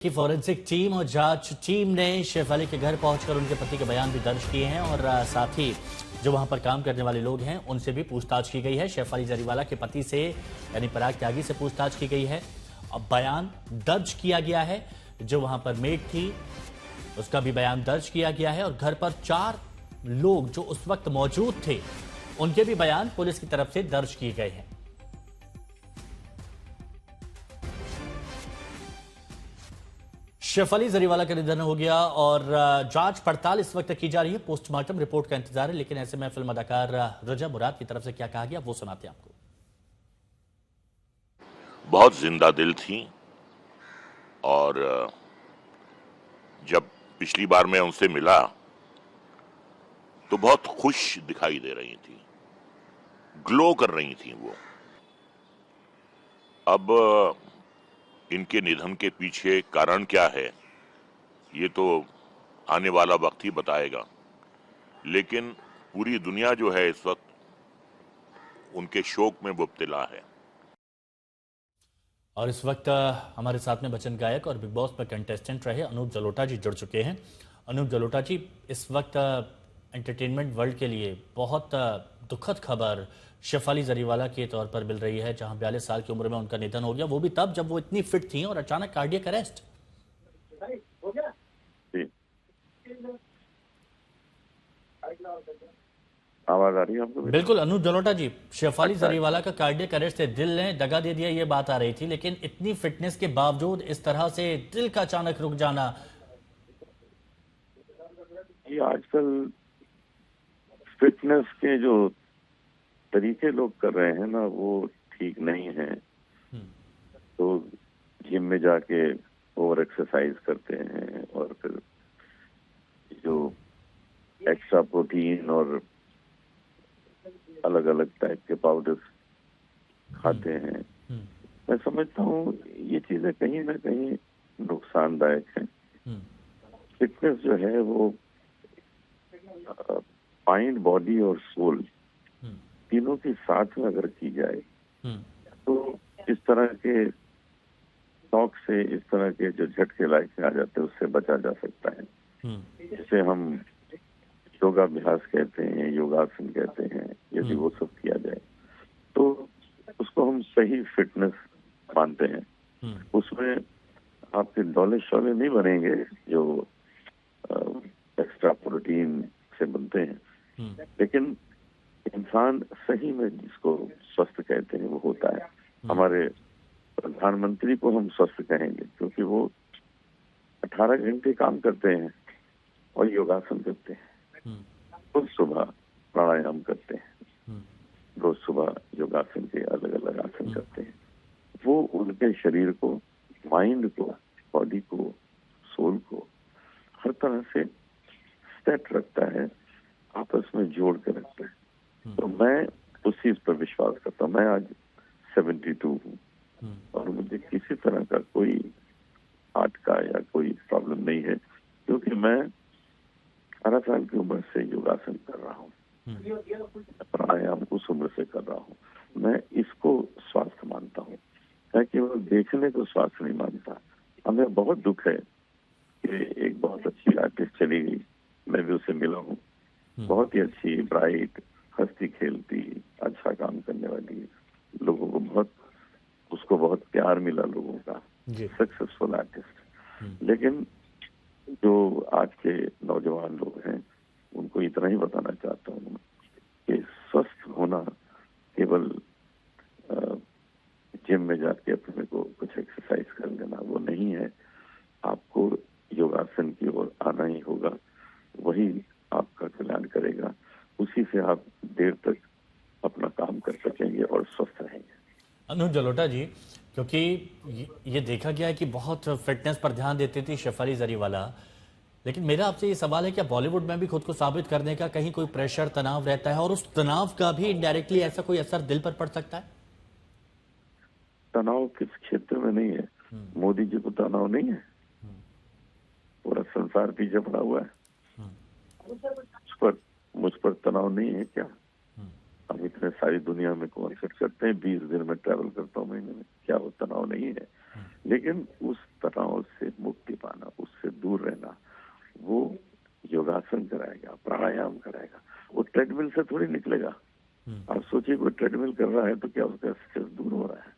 की forensic team और जांच टीम ने शेफाली के घर पहुंचकर उनके पति के बयान भी दर्ज किए हैं और साथ ही जो वहां पर काम करने वाले लोग हैं उनसे भी पूछताछ की गई है। शेफाली जरीवाला के पति से यानी पराग त्यागी से पूछताछ की गई है। अब बयान दर्ज किया गया है। जो वहां पर मेड थी उसका भी बयान दर्ज किया गया है और घर पर 4 लोग जो उस वक्त मौजूद थे उनके भी बयान पुलिस की तरफ से दर्ज किए गए हैं। शेफाली जरीवाला का निधन हो गया और जांच पड़ताल इस वक्त की जा रही है। पोस्टमार्टम रिपोर्ट का इंतजार है, लेकिन ऐसे में फिल्म अदाकार रजा मुराद की तरफ से क्या कहा गया वो सुनाते हैं आपको। बहुत जिंदा दिल थी और जब पिछली बार मैं उनसे मिला तो बहुत खुश दिखाई दे रही थी, ग्लो कर रही थी वो। अब इनके निधन के पीछे कारण क्या है ये तो आने वाला वक्त ही बताएगा, लेकिन पूरी दुनिया जो है इस वक्त उनके शोक में मुब्तला है। और इस वक्त हमारे साथ में वचन गायक और बिग बॉस में कंटेस्टेंट रहे अनूप जलोटा जी जुड़ चुके हैं। अनूप जलोटा जी, इस वक्त एंटरटेनमेंट वर्ल्ड के लिए बहुत दुखद खबर शेफाली जरीवाला के तौर पर मिल रही है, जहां 42 साल की उम्र में उनका निधन हो गया, वो भी तब जब वो इतनी फिट थी और अचानक कार्डियक अरेस्ट। आवाज आ रही है आपको? बिल्कुल अनूप जलोटा जी, शेफाली जरीवाला का कार्डियक अरेस्ट से दिल ने दगा दे दिया ये बात आ रही थी, लेकिन इतनी फिटनेस के बावजूद इस तरह से दिल का अचानक रुक जाना। ये आजकल फिटनेस के जो तरीके लोग कर रहे हैं ना वो ठीक नहीं है। तो जिम में जाके ओवर एक्सरसाइज करते हैं और फिर जो एक्स्ट्रा प्रोटीन और अलग अलग टाइप के पाउडर्स खाते हैं। मैं समझता हूँ ये चीजें कहीं ना कहीं नुकसानदायक हैं। फिटनेस जो है वो माइंड, बॉडी और सोल तीनों के साथ में अगर की जाए तो इस तरह के शौक से, इस तरह के जो झटके लाइफ में आ जाते हैं उससे बचा जा सकता है। जिसे हम योगाभ्यास कहते हैं, योगासन कहते हैं, यदि वो सब किया जाए तो उसको हम सही फिटनेस मानते हैं। उसमें आपके डोले शोले नहीं बनेंगे जो एक्स्ट्रा प्रोटीन से बनते हैं, लेकिन इंसान सही में जिसको स्वस्थ कहते हैं वो होता है। हमारे प्रधानमंत्री को हम स्वस्थ कहेंगे क्योंकि वो 18 घंटे काम करते हैं और योगासन करते हैं। रोज सुबह प्राणायाम करते हैं, रोज सुबह योगासन के अलग अलग आसन करते हैं। वो उनके शरीर को, माइंड को, बॉडी को, सोल को हर तरह से सेट रखता है, आपस में जोड़ के रखता है। तो मैं उस चीज पर विश्वास करता हूँ। मैं आज 72 हूँ और मुझे किसी तरह का कोई हार्ट का या कोई प्रॉब्लम नहीं है क्योंकि मैं 18 साल की उम्र से योगासन कर रहा हूँ, प्राणायाम उस उम्र से कर रहा हूँ। मैं इसको स्वास्थ्य मानता हूँ, मैं केवल देखने को स्वास्थ्य नहीं मानता। हमें बहुत दुख है कि एक बहुत अच्छी आर्टिस्ट चली गई, मैं भी उससे मिला हूँ। बहुत ही अच्छी, ब्राइट, हंसती खेलती, अच्छा काम करने वाली, लोगों को उसको बहुत प्यार मिला लोगों का, सक्सेसफुल आर्टिस्ट। लेकिन जो आज के नौजवान लोग हैं उनको इतना ही बताना चाहता हूँ कि स्वस्थ होना केवल जिम में जाके अपने को कुछ एक्सरसाइज कर लेना वो नहीं है। आपको योगासन की ओर आना ही होगा, वही आपका कल्याण करेगा। उसी से आप देर तक अपना काम कर सकेंगे और स्वस्थ रहेंगे। अनूप जलोटा जी, क्योंकि ये देखा गया है कि बहुत फिटनेस पर ध्यान देती थी शेफाली जरीवाला, लेकिन मेरा आपसे ये सवाल है क्या बॉलीवुड में भी खुद को साबित करने का कहीं कोई प्रेशर, तनाव रहता है और उस तनाव का भी इनडायरेक्टली ऐसा कोई असर दिल पर पड़ सकता है? तनाव किस क्षेत्र में नहीं है? मोदी जी को तनाव नहीं है? पूरा संसार पीछे पड़ा हुआ है। मुझ पर तनाव नहीं है क्या? हम इतने सारी दुनिया में कॉन्सर्ट करते हैं, 20 दिन में ट्रैवल करता हूँ महीने में, क्या वो तनाव नहीं है? लेकिन उस तनाव से मुक्ति पाना, उससे दूर रहना, वो योगासन कराएगा, प्राणायाम कराएगा। वो ट्रेडमिल से थोड़ी निकलेगा। आप सोचिए कोई ट्रेडमिल कर रहा है तो क्या उसका स्ट्रेस दूर हो रहा है?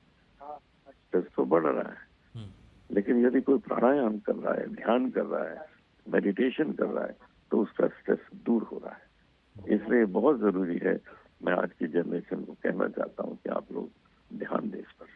स्ट्रेस तो बढ़ रहा है। लेकिन यदि कोई प्राणायाम कर रहा है, ध्यान कर रहा है, मेडिटेशन कर रहा है, तो उसका स्ट्रेस दूर हो रहा है। इसलिए बहुत जरूरी है, मैं आज की जनरेशन को कहना चाहता हूँ कि आप लोग ध्यान दें इस पर।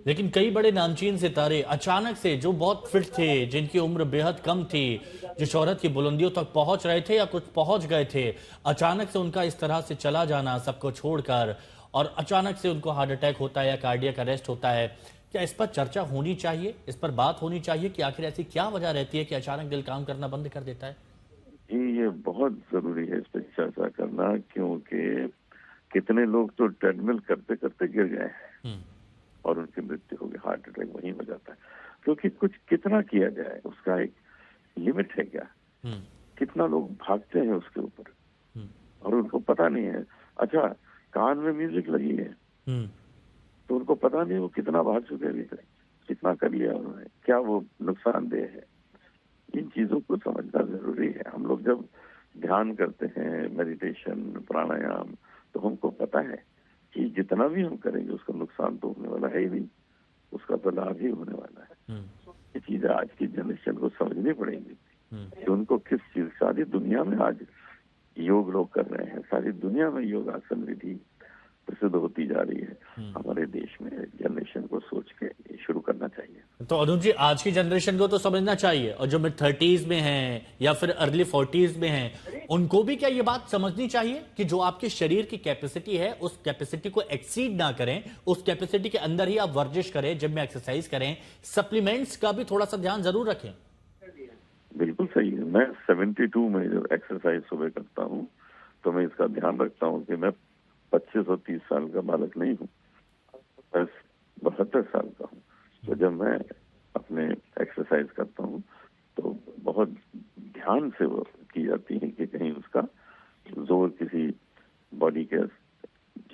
लेकिन कई बड़े नामचीन सितारे अचानक से, जो बहुत फिट थे, जिनकी उम्र बेहद कम थी, जो शोहरत की बुलंदियों तक पहुंच रहे थे या कुछ पहुंच गए थे, अचानक से उनका इस तरह से चला जाना सबको छोड़कर, और अचानक से उनको हार्ट अटैक होता है या कार्डियक अरेस्ट होता है, क्या इस पर चर्चा होनी चाहिए, इस पर बात होनी चाहिए कि आखिर ऐसी क्या वजह रहती है कि अचानक दिल काम करना बंद कर देता है? जी, ये बहुत जरूरी है इस पर चर्चा करना, क्योंकि कितने लोग तो ट्रेडमिल करते करते गिर गए हैं और उनकी मृत्यु हो गई, हार्ट अटैक वहीं हो जाता है। क्योंकि कुछ कितना किया जाए, उसका एक लिमिट है क्या? कितना लोग भागते हैं उसके ऊपर और उनको पता नहीं है। अच्छा, कान में म्यूजिक लगी है तो उनको पता नहीं वो कितना भाग चुके अभी तक, कितना कर लिया उन्होंने, क्या वो नुकसानदेह है। इन चीजों को समझना जरूरी है। हम लोग जब ध्यान करते हैं, मेडिटेशन, प्राणायाम, तो हमको पता है कि जितना भी हम करेंगे उसका नुकसान तो होने वाला है ही नहीं, उसका तो लाभ ही होने वाला है। ये चीजें आज की जनरेशन को समझनी पड़ेगी कि उनको किस चीज, सारी दुनिया में आज योग लोग कर रहे हैं, सारी दुनिया में योगासन विधि प्रसिद्ध होती जा रही है। हमारे देश में जनरेशन को सोच के ये शुरू करना चाहिए। तो अरुण जी, आज की जनरेशन को तो समझना चाहिए, और जो मिड 30s में हैं या फिर अर्ली 40s में हैं, उनको भी क्या ये बात समझनी चाहिए कि जो आपके शरीर की कैपेसिटी है, उस कैपेसिटी को एक्सीड ना करें, उस कैपेसिटी के अंदर ही आप वर्जिश करें, जिम में एक्सरसाइज करें, सप्लीमेंट्स का भी थोड़ा सा ध्यान जरूर रखें? बिल्कुल सही है। मैं 72 में जब एक्सरसाइज सुबह करता हूँ तो मैं इसका ध्यान रखता हूँ कि मैं 25 और 30 साल का बालक नहीं हूँ, बस 72 साल का हूँ। तो जब मैं अपने एक्सरसाइज करता हूँ तो बहुत ध्यान से वो की जाती है कि कहीं उसका जोर किसी बॉडी के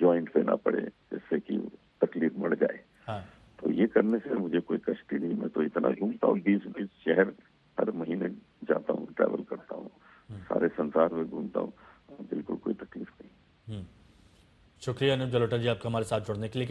जॉइंट पे ना पड़े, जिससे कि तकलीफ बढ़ जाए। हाँ। तो ये करने से मुझे कोई कष्ट ही नहीं। मैं तो इतना घूमता हूँ, 20-20 शहर हर महीने जाता हूँ, ट्रैवल करता हूँ, सारे संसार में घूमता हूँ, बिल्कुल कोई तकलीफ नहीं। शुक्रिया अनुज जलोटा जी, आपका हमारे साथ जुड़ने के लिए।